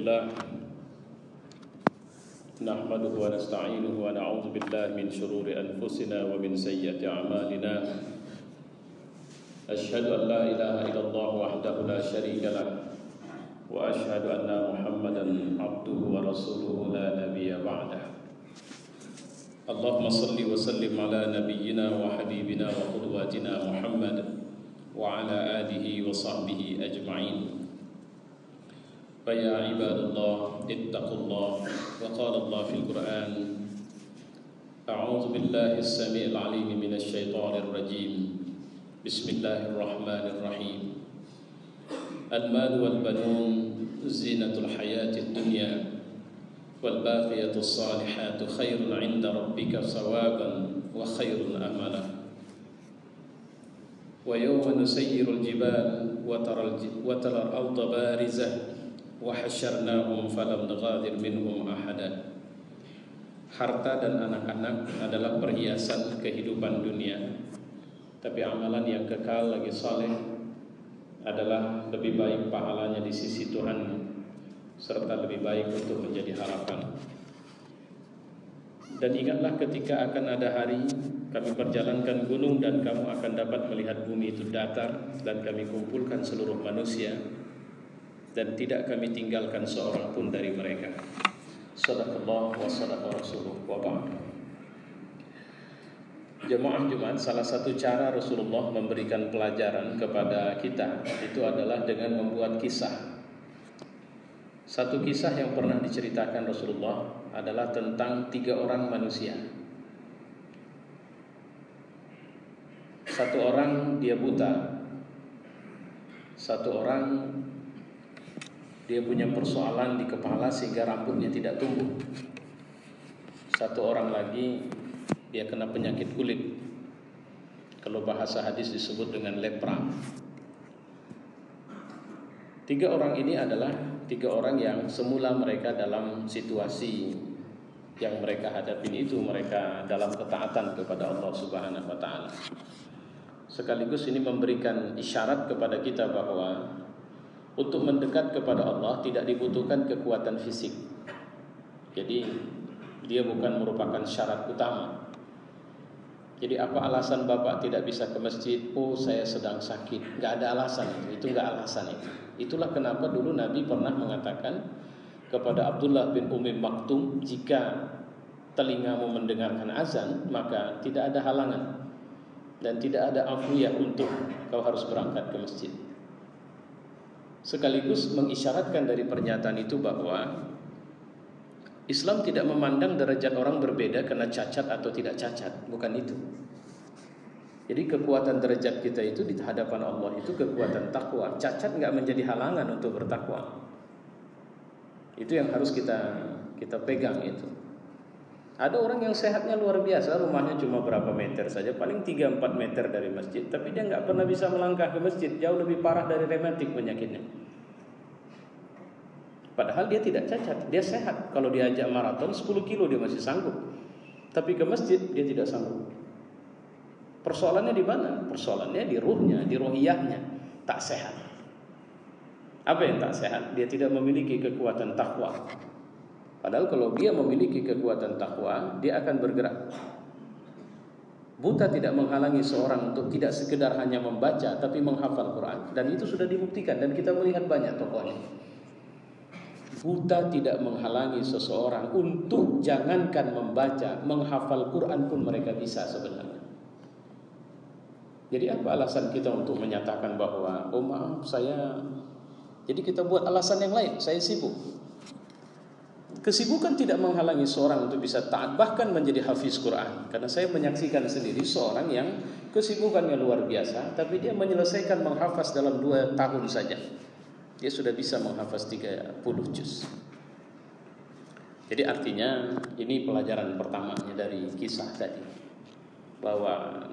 لله نحمده ونستعينه ونعوذ بالله من شرور أنفسنا ومن سيئات أعمالنا أشهد أن لا إله إلا الله وحده لا شريك له وأشهد أن محمدا عبده ورسوله لا نبي بعده اللهم صل وسلم على نبينا وحبيبنا وقدوتنا محمد وعلى آله وصحبه أجمعين فيا عباد الله اتقوا الله وقال الله في القرآن أعوذ بالله السميع العليم من الشيطان الرجيم بسم الله الرحمن الرحيم المال والبنون زينة الحياة الدنيا والباقية الصالحات خير عند ربك ثوابا وخير أملا ويوم نسير الجبال وترى الأرض بارزة وحشرناهم فلم نغادر منهم أحدا. Harta dan anak-anak adalah perhiasan kehidupan dunia, tapi amalan yang kekal lagi saleh adalah lebih baik pahalanya di sisi Tuhan serta lebih baik untuk menjadi harapan. Dan ingatlah ketika akan ada hari kami perjalankan gunung dan kamu akan dapat melihat bumi itu datar, dan kami kumpulkan seluruh manusia dan tidak kami tinggalkan seorang pun dari mereka. Shadaqallah wa shadaqa rasuluh wa ba'd. Jemaah Jumat, salah satu cara Rasulullah memberikan pelajaran kepada kita itu adalah dengan membuat kisah. Satu kisah yang pernah diceritakan Rasulullah adalah tentang 3 orang manusia. Satu orang dia buta, satu orang dia punya persoalan di kepala sehingga rambutnya tidak tumbuh, satu orang lagi dia kena penyakit kulit, kalau bahasa hadis disebut dengan lepra. 3 orang ini adalah 3 orang yang semula mereka dalam situasi yang mereka hadapi itu mereka dalam ketaatan kepada Allah Subhanahu wa taala. Sekaligus ini memberikan isyarat kepada kita bahwa untuk mendekat kepada Allah tidak dibutuhkan kekuatan fisik. Jadi dia bukan merupakan syarat utama. Jadi apa alasan Bapak tidak bisa ke masjid? Oh, saya sedang sakit. Enggak ada alasan itu enggak alasan itu. Itulah kenapa dulu Nabi pernah mengatakan kepada Abdullah bin Ummi Maktum, jika telingamu mendengarkan azan maka tidak ada halangan dan tidak ada afwiyah untuk kau harus berangkat ke masjid. Sekaligus mengisyaratkan dari pernyataan itu bahwa Islam tidak memandang derajat orang berbeda karena cacat atau tidak cacat, bukan itu. Jadi kekuatan derajat kita itu di hadapan Allah itu kekuatan takwa. Cacat enggak menjadi halangan untuk bertakwa. Itu yang harus kita pegang itu. Ada orang yang sehatnya luar biasa, rumahnya cuma berapa meter saja, paling 3-4 meter dari masjid, tapi dia enggak pernah bisa melangkah ke masjid, jauh lebih parah dari rematik penyakitnya. Padahal dia tidak cacat, dia sehat. Kalau diajak maraton 10 kilo dia masih sanggup. Tapi ke masjid dia tidak sanggup. Persoalannya di mana? Persoalannya di ruhnya, di rohiyahnya, tak sehat. Apa yang tak sehat? Dia tidak memiliki kekuatan takwa. Padahal kalau dia memiliki kekuatan takwa, dia akan bergerak. Buta tidak menghalangi seorang untuk tidak sekedar hanya membaca, tapi menghafal Quran. Dan itu sudah dibuktikan dan kita melihat banyak tokohnya. Buta tidak menghalangi seseorang untuk jangankan membaca, menghafal Quran pun mereka bisa sebenarnya. Jadi apa alasan kita untuk menyatakan bahwa oh maaf saya, jadi kita buat alasan yang lain, saya sibuk. Kesibukan tidak menghalangi seorang untuk bisa taat, bahkan menjadi hafiz Quran. Karena saya menyaksikan sendiri seorang yang kesibukannya luar biasa, tapi dia menyelesaikan menghafaz dalam 2 tahun saja. Dia sudah bisa menghafaz 30 juz. Jadi artinya ini pelajaran pertamanya dari kisah tadi, bahwa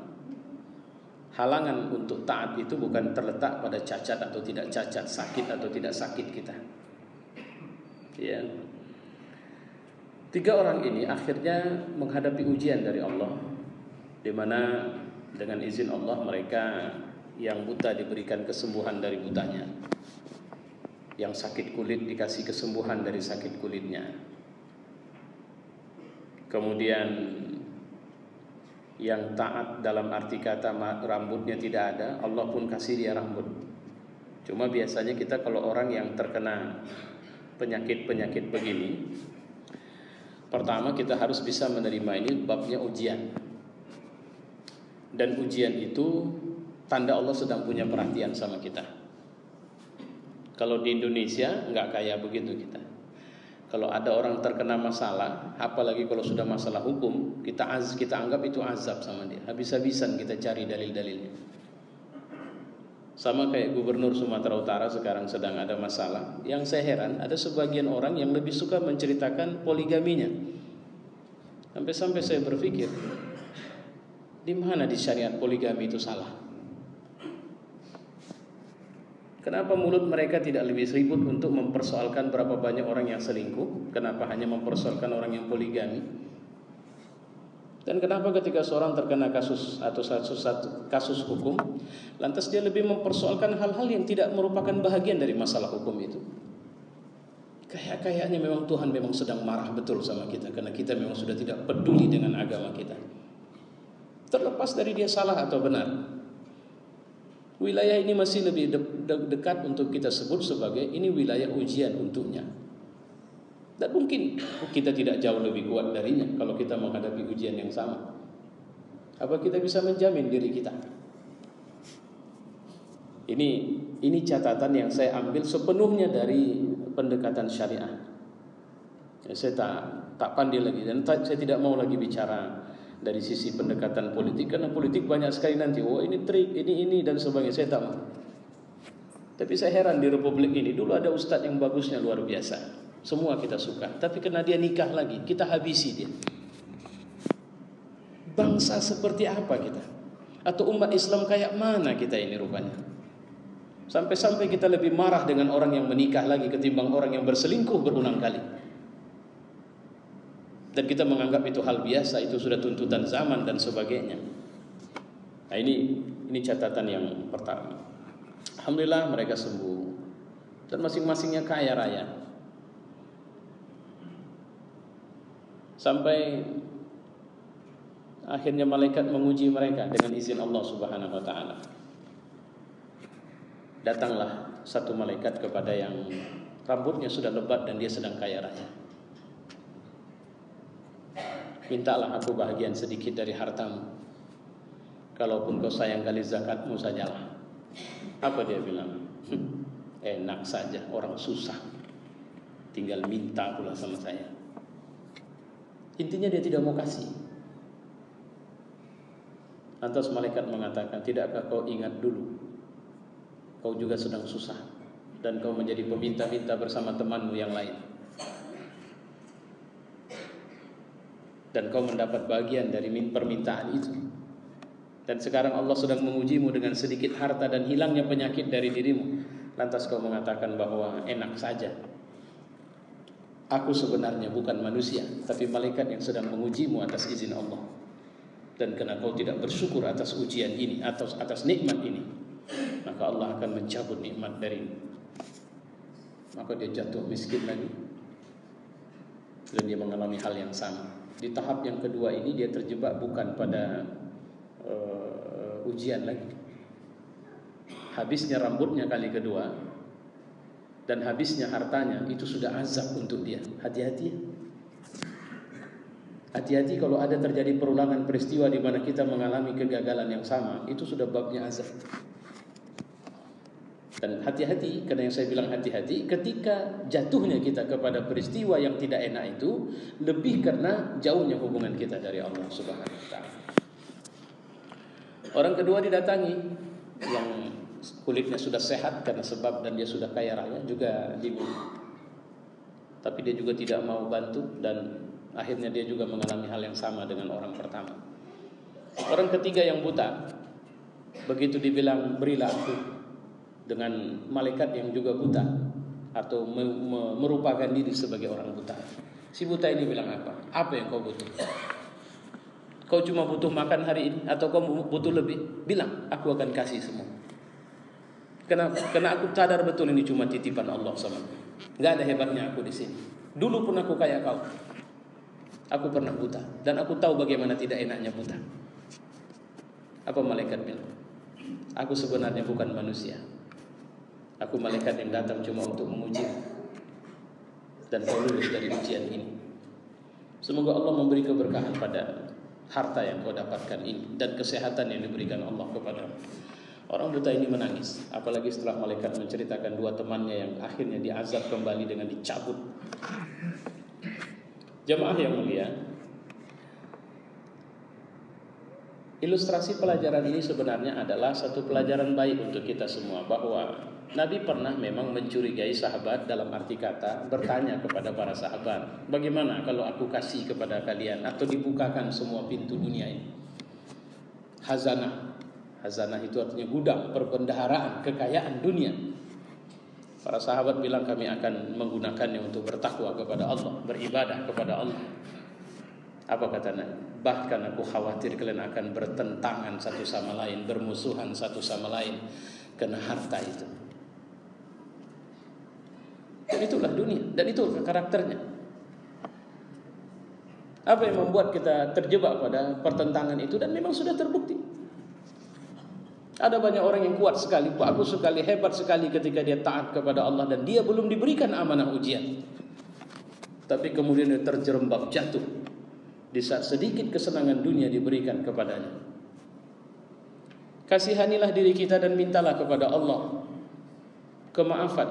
halangan untuk taat itu bukan terletak pada cacat atau tidak cacat, sakit atau tidak sakit kita. Ya. 3 orang ini akhirnya menghadapi ujian dari Allah, di mana dengan izin Allah mereka yang buta diberikan kesembuhan dari butanya. Yang sakit kulit dikasih kesembuhan dari sakit kulitnya. Kemudian yang taat dalam arti kata rambutnya tidak ada, Allah pun kasih dia rambut. Cuma biasanya kita kalau orang yang terkena penyakit-penyakit begini, pertama kita harus bisa menerima ini babnya ujian. Dan ujian itu tanda Allah sedang punya perhatian sama kita. Kalau di Indonesia nggak kayak begitu kita. Kalau ada orang terkena masalah, apalagi kalau sudah masalah hukum, kita anggap itu azab sama dia. Habis-habisan kita cari dalil-dalilnya. Sama kayak Gubernur Sumatera Utara sekarang sedang ada masalah. Yang saya heran, ada sebagian orang yang lebih suka menceritakan poligaminya. Sampai-sampai saya berpikir, di mana di syariat poligami itu salah? Kenapa mulut mereka tidak lebih ribut untuk mempersoalkan berapa banyak orang yang selingkuh? Kenapa hanya mempersoalkan orang yang poligami? Dan kenapa ketika seorang terkena kasus atau kasus hukum, lantas dia lebih mempersoalkan hal-hal yang tidak merupakan bahagian dari masalah hukum itu? Kayaknya memang Tuhan memang sedang marah betul sama kita, karena kita memang sudah tidak peduli dengan agama kita. Terlepas dari dia salah atau benar, wilayah ini masih lebih dekat untuk kita sebut sebagai ini wilayah ujian untuknya. Dan mungkin kita tidak jauh lebih kuat darinya kalau kita menghadapi ujian yang sama. Apa kita bisa menjamin diri kita? Ini catatan yang saya ambil sepenuhnya dari pendekatan syariah. Saya tak pandai lagi, dan saya tidak mau lagi bicara dari sisi pendekatan politik, karena politik banyak sekali nanti. Ini trik, ini dan sebagainya. Saya tak mau. Tapi saya heran di republik ini, dulu ada ustadz yang bagusnya luar biasa, semua kita suka. Tapi karena dia nikah lagi, kita habisi dia. Bangsa seperti apa kita? Atau umat Islam kayak mana kita ini rupanya? Sampai-sampai kita lebih marah dengan orang yang menikah lagi ketimbang orang yang berselingkuh berulang kali. Dan kita menganggap itu hal biasa, itu sudah tuntutan zaman dan sebagainya. Nah, ini catatan yang pertama. Alhamdulillah mereka sembuh dan masing-masingnya kaya raya. Sampai akhirnya malaikat menguji mereka dengan izin Allah Subhanahu wa taala. Datanglah satu malaikat kepada yang rambutnya sudah lebat dan dia sedang kaya raya. Mintalah aku bahagian sedikit dari hartamu. Kalaupun kau sayang kali zakatmu sajalah. Apa dia bilang? Enak saja, orang susah tinggal minta pula sama saya. Intinya dia tidak mau kasih. Lantas malaikat mengatakan, tidakkah kau ingat dulu, kau juga sedang susah dan kau menjadi peminta-minta bersama temanmu yang lain, dan kau mendapat bagian dari permintaan itu. Dan sekarang Allah sedang mengujimu dengan sedikit harta dan hilangnya penyakit dari dirimu. Lantas kau mengatakan bahwa enak saja. Aku sebenarnya bukan manusia, tapi malaikat yang sedang mengujimu atas izin Allah. Dan karena kau tidak bersyukur atas ujian ini, atas nikmat ini, maka Allah akan mencabut nikmat darimu. Maka dia jatuh miskin lagi, dan dia mengalami hal yang sama. Di tahap yang kedua ini dia terjebak bukan pada ujian lagi. Habisnya rambutnya kali kedua dan habisnya hartanya, itu sudah azab untuk dia. Hati-hati. Hati-hati kalau ada terjadi perulangan peristiwa di mana kita mengalami kegagalan yang sama, itu sudah babnya azab. Dan hati-hati, karena yang saya bilang hati-hati, ketika jatuhnya kita kepada peristiwa yang tidak enak itu, lebih karena jauhnya hubungan kita dari Allah Subhanahu wa taala. Orang kedua didatangi, yang kulitnya sudah sehat karena sebab dan dia sudah kaya raya, juga dibunuh. Tapi dia juga tidak mau bantu, dan akhirnya dia juga mengalami hal yang sama dengan orang pertama. Orang ketiga yang buta, begitu dibilang berilah aku dengan malaikat yang juga buta atau merupakan diri sebagai orang buta, si buta ini bilang apa? Apa yang kau butuh? Kau cuma butuh makan hari ini atau kau butuh lebih? Bilang, aku akan kasih semua. Kenapa? Karena aku sadar betul ini cuma titipan Allah sama aku. Gak ada hebatnya aku di sini. Dulu pun aku kayak kau. Aku pernah buta dan aku tahu bagaimana tidak enaknya buta. Apa malaikat bilang? Aku sebenarnya bukan manusia. Aku malaikat yang datang cuma untuk menguji. Dan kau lulus dari ujian ini. Semoga Allah memberi keberkahan pada harta yang kau dapatkan ini dan kesehatan yang diberikan Allah kepada orang buta ini. Menangis, apalagi setelah malaikat menceritakan dua temannya yang akhirnya diazab kembali dengan dicabut. Jemaah yang mulia, ilustrasi pelajaran ini sebenarnya adalah satu pelajaran baik untuk kita semua, bahwa Nabi pernah memang mencurigai sahabat, dalam arti kata bertanya kepada para sahabat, bagaimana kalau aku kasih kepada kalian atau dibukakan semua pintu dunia ini? Hazanah itu artinya gudang, perbendaharaan, kekayaan dunia. Para sahabat bilang, kami akan menggunakannya untuk bertakwa kepada Allah, beribadah kepada Allah. Apa kata Nabi? Bahkan aku khawatir kalian akan bertentangan satu sama lain, bermusuhan satu sama lain karena harta itu. Dan itulah dunia, dan itu karakternya. Apa yang membuat kita terjebak pada pertentangan itu? Dan memang sudah terbukti. Ada banyak orang yang kuat sekali, bagus sekali, hebat sekali ketika dia taat kepada Allah dan dia belum diberikan amanah ujian. Tapi kemudian dia terjerembab jatuh di saat sedikit kesenangan dunia diberikan kepadanya. Kasihanilah diri kita dan mintalah kepada Allah kemaafan,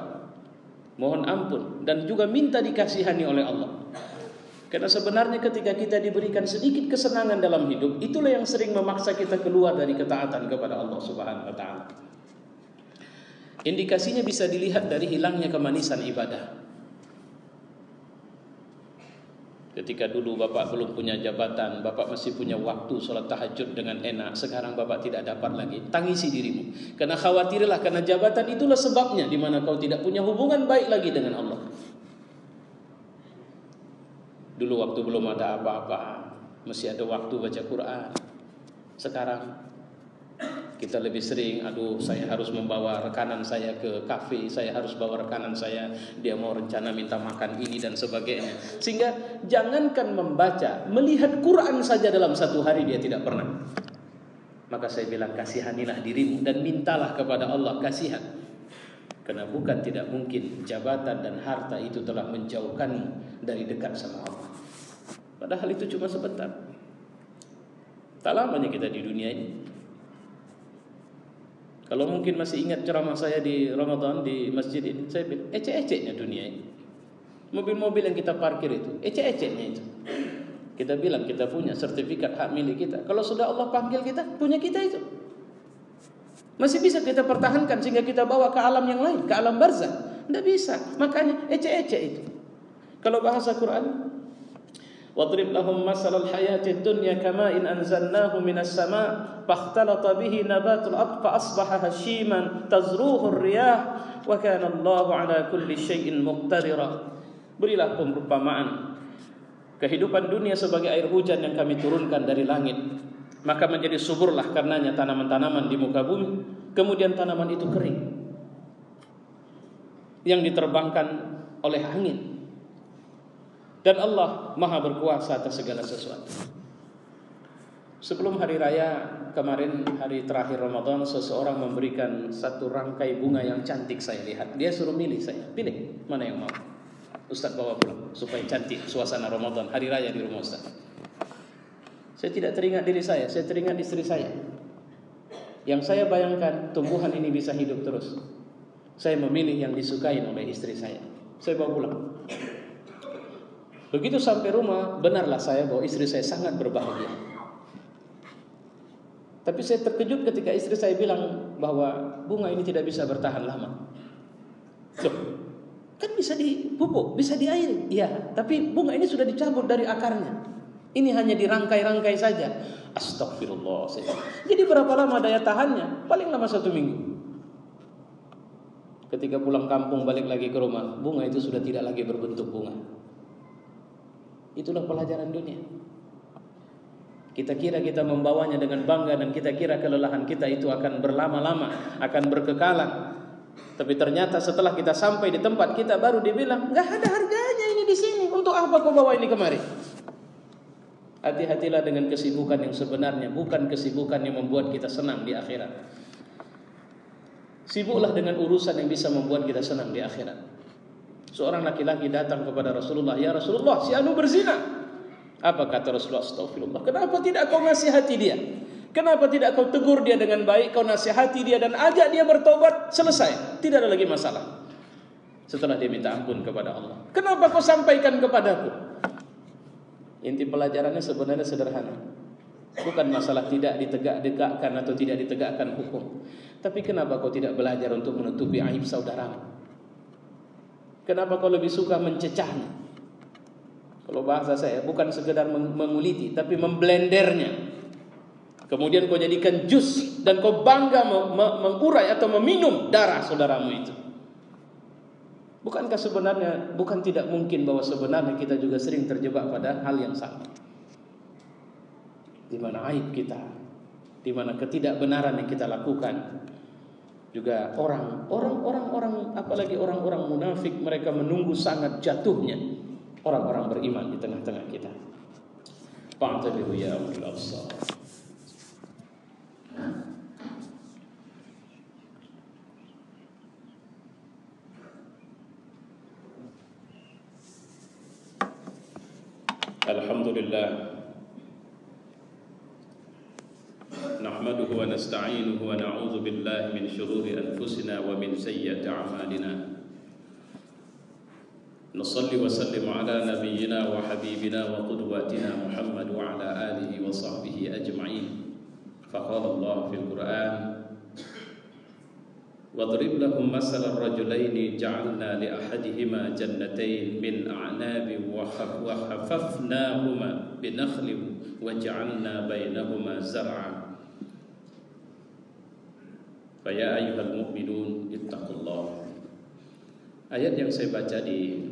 mohon ampun, dan juga minta dikasihani oleh Allah. Karena sebenarnya ketika kita diberikan sedikit kesenangan dalam hidup, itulah yang sering memaksa kita keluar dari ketaatan kepada Allah Subhanahu wa taala. Indikasinya bisa dilihat dari hilangnya kemanisan ibadah. Ketika dulu Bapak belum punya jabatan, Bapak masih punya waktu sholat tahajud dengan enak. Sekarang Bapak tidak dapat lagi. Tangisi dirimu, karena khawatirlah, karena jabatan itulah sebabnya di mana kau tidak punya hubungan baik lagi dengan Allah. Dulu waktu belum ada apa-apa, masih ada waktu baca Quran. Sekarang kita lebih sering, saya harus membawa rekanan saya ke kafe, saya harus bawa rekanan saya, dia mau rencana minta makan ini dan sebagainya. Sehingga jangankan membaca, melihat Quran saja dalam satu hari dia tidak pernah. Maka saya bilang, kasihanilah dirimu dan mintalah kepada Allah kasihan. Karena bukan tidak mungkin jabatan dan harta itu telah menjauhkanmu dari dekat sama Allah. Padahal itu cuma sebentar. Tak lamanya kita di dunia ini. Kalau mungkin masih ingat ceramah saya di Ramadan di masjid ini, saya bilang, ecek-eceknya dunia ini. Mobil-mobil yang kita parkir itu, ecek-eceknya itu. Kita bilang kita punya sertifikat hak milik kita. Kalau sudah Allah panggil kita, punya kita itu. Masih bisa kita pertahankan sehingga kita bawa ke alam yang lain, ke alam barzakh. Tidak bisa. Makanya ecek-ecek itu. Kalau bahasa Quran, wadrib lahum masalal hayatid dunya kama'in anzalnahu minas sama' fakhtalata bihi nabatul ard fa asbaha hashiman tazruhu ar-riyah wa kana Allahu ala kulli syai'in muqtadira. Berilah perumpamaan kehidupan dunia sebagai air hujan yang kami turunkan dari langit, maka menjadi suburlah karenanya tanaman-tanaman di muka bumi, kemudian tanaman itu kering yang diterbangkan oleh angin. Dan Allah Maha berkuasa atas segala sesuatu. Sebelum hari raya kemarin, hari terakhir Ramadan, seseorang memberikan satu rangkai bunga yang cantik. Saya lihat, dia suruh milih, saya pilih mana yang mau. Ustaz bawa pulang supaya cantik suasana Ramadan, hari raya di rumah Ustaz. Saya tidak teringat diri saya teringat istri saya. Yang saya bayangkan tumbuhan ini bisa hidup terus. Saya memilih yang disukai oleh istri saya. Saya bawa pulang. Begitu sampai rumah, benarlah saya bahwa istri saya sangat berbahagia. Tapi saya terkejut ketika istri saya bilang bahwa bunga ini tidak bisa bertahan lama. Loh, kan bisa dipupuk, bisa diairi. Iya, tapi bunga ini sudah dicabut dari akarnya. Ini hanya dirangkai-rangkai saja. Astagfirullah. Jadi berapa lama daya tahannya? Paling lama 1 minggu. Ketika pulang kampung balik lagi ke rumah, bunga itu sudah tidak lagi berbentuk bunga. Itulah pelajaran dunia. Kita kira kita membawanya dengan bangga dan kita kira kelelahan kita itu akan berlama-lama, akan berkekalan. Tapi ternyata setelah kita sampai di tempat kita baru dibilang, nggak ada harganya ini di sini. Untuk apa kau bawa ini kemari? Hati-hatilah dengan kesibukan yang sebenarnya, bukan kesibukan yang membuat kita senang di akhirat. Sibuklah dengan urusan yang bisa membuat kita senang di akhirat. Seorang laki-laki datang kepada Rasulullah, "Ya Rasulullah, si anu berzina." Apa kata Rasulullah? "Astagfirullah. Kenapa tidak kau nasihati dia? Kenapa tidak kau tegur dia dengan baik, kau nasihati dia dan ajak dia bertobat, selesai. Tidak ada lagi masalah." Setelah dia minta ampun kepada Allah, "Kenapa kau sampaikan kepadaku?" Inti pelajarannya sebenarnya sederhana. Bukan masalah tidak ditegakkan atau tidak ditegakkan hukum. Tapi kenapa kau tidak belajar untuk menutupi aib saudaramu? Kenapa kau lebih suka mencecahnya? Kalau bahasa saya, bukan sekedar menguliti, tapi memblendernya. Kemudian kau jadikan jus dan kau bangga mengurai atau meminum darah saudaramu itu. Bukankah sebenarnya, bukan tidak mungkin bahwa sebenarnya kita juga sering terjebak pada hal yang sama. Di mana aib kita, di mana ketidakbenaran yang kita lakukan. Juga orang, apalagi orang-orang munafik, mereka menunggu sangat jatuhnya orang-orang beriman di tengah-tengah kita. Fa'tabiru ya ulil absar. Alhamdulillah, nahmaduhu wa nasta'inuhu wa na'udzu billahi min syururi anfusina wa min sayyiati a'malina. Nusalli wa sallim ala nabiyyina wa habibina wa qudwatina Muhammad wa ala alihi wa sahbihi ajma'in. Faqala Allah fil Qur'an, "Wadrib lahum masalan rajulaini ja'alna li ahadihima jannatain min a'nabin wa hafafnahuma binakhlin wa ja'alna bainahuma zar'a. Fa ya ayyuhal mu'minun ittaqullah." Ayat yang saya baca di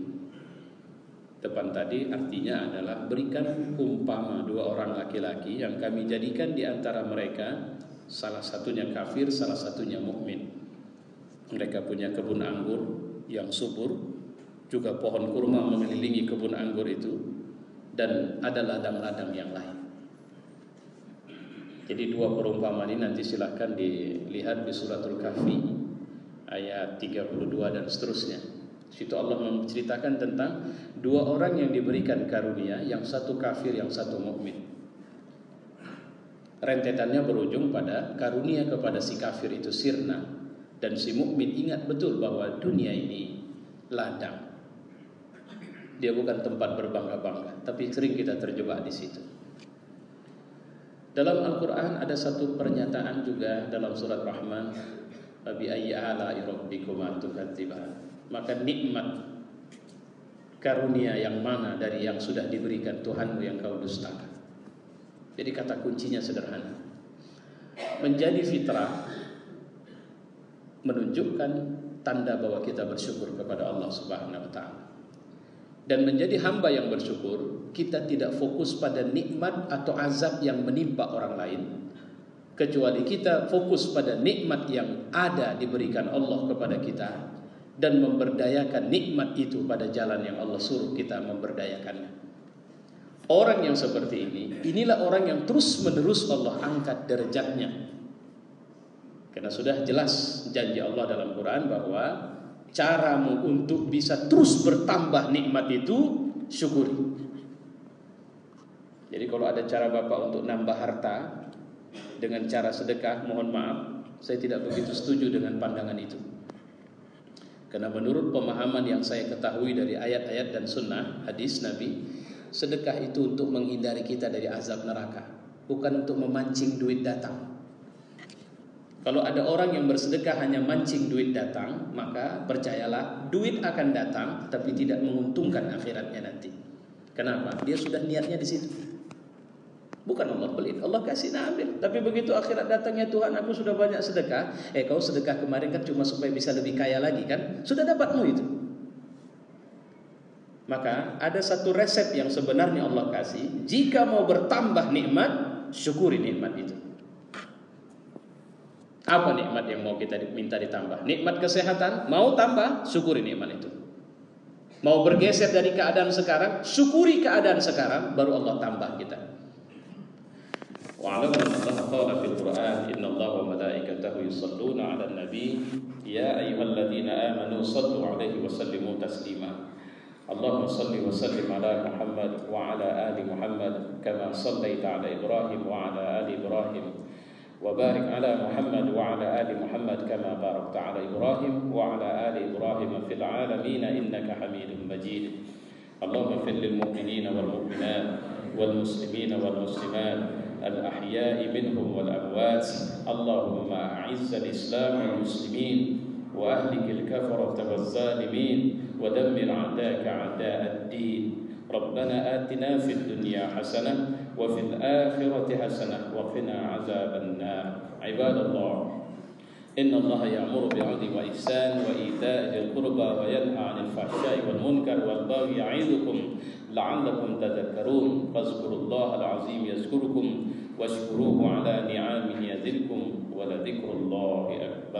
depan tadi artinya adalah, berikan umpama dua orang laki-laki yang kami jadikan di antara mereka salah satunya kafir, salah satunya mukmin. Mereka punya kebun anggur yang subur, juga pohon kurma mengelilingi kebun anggur itu, dan ada ladang-ladang yang lain. Jadi dua perumpamaan ini nanti silahkan dilihat di suratul Kahfi ayat 32 dan seterusnya. Situ Allah menceritakan tentang dua orang yang diberikan karunia, yang satu kafir, yang satu mukmin. Rentetannya berujung pada karunia kepada si kafir itu sirna, dan si mukmin ingat betul bahwa dunia ini ladang. Dia bukan tempat berbangga-bangga, tapi sering kita terjebak di situ. Dalam Al-Quran ada satu pernyataan juga dalam surat Rahman, "Fabi ayyi ala'i rabbikuma tukadziban." Maka nikmat karunia yang mana dari yang sudah diberikan Tuhanmu yang kau dustakan? Jadi kata kuncinya sederhana. Menjadi fitrah menunjukkan tanda bahwa kita bersyukur kepada Allah Subhanahu wa taala. Dan menjadi hamba yang bersyukur, kita tidak fokus pada nikmat atau azab yang menimpa orang lain, kecuali kita fokus pada nikmat yang ada diberikan Allah kepada kita, dan memberdayakan nikmat itu pada jalan yang Allah suruh kita memberdayakannya. Orang yang seperti ini, inilah orang yang terus-menerus Allah angkat derajatnya. Karena sudah jelas janji Allah dalam Quran bahwa caramu untuk bisa terus bertambah nikmat itu, syukuri. Jadi kalau ada cara Bapak untuk nambah harta dengan cara sedekah, mohon maaf, saya tidak begitu setuju dengan pandangan itu. Karena menurut pemahaman yang saya ketahui dari ayat-ayat dan sunnah hadis Nabi, sedekah itu untuk menghindari kita dari azab neraka, bukan untuk memancing duit datang. Kalau ada orang yang bersedekah hanya mancing duit datang, maka percayalah duit akan datang, tapi tidak menguntungkan akhiratnya nanti. Kenapa? Dia sudah niatnya di situ. Bukan Allah pelit, Allah kasih ambil. Tapi begitu akhirat datangnya, Tuhan aku sudah banyak sedekah. Kau sedekah kemarin kan cuma supaya bisa lebih kaya lagi kan? Sudah dapatmu itu. Maka ada satu resep yang sebenarnya Allah kasih. Jika mau bertambah nikmat, syukuri nikmat itu. Apa nikmat yang mau kita minta ditambah? Nikmat kesehatan, mau tambah, syukuri nikmat itu. Mau bergeser dari keadaan sekarang, syukuri keadaan sekarang, baru Allah tambah kita. Wa'alamu anna qala fil Qur'an innallaha wa malaikatahu yusholluna 'alan nabi ya ayyuhalladzina amanu shallu 'alaihi wa sallimu taslima. Allahumma shalli wa sallim ala Muhammad wa ala ali Muhammad kama shallaita ala Ibrahim wa ala ali Ibrahim wa barik ala Muhammad wa ala ali Muhammad kama barakta ala Ibrahim wa ala ali Ibrahim fil 'alamin innaka Hamidum Majid. Allahumma ighfir lil mu'minina wal mu'minat wal muslimina wal muslimat الأحياء منهم والأموات اللهم أعز الإسلام والمسلمين وأهلك الكفرة والظالمين ودمر أعداءك أعداء الدين ربنا آتنا في الدنيا حسنة وفي الآخرة حسنة وقنا عذاب النار عباد الله إن الله يأمر بالعدل والإحسان وإيتاء ذي القربى وينهى عن الفحشاء والمنكر والبغي يعظكم لعلكم تذكرون فاذكروا الله العظيم يذكركم واشكروه على نعمه يزدكم ولذكر الله أكبر.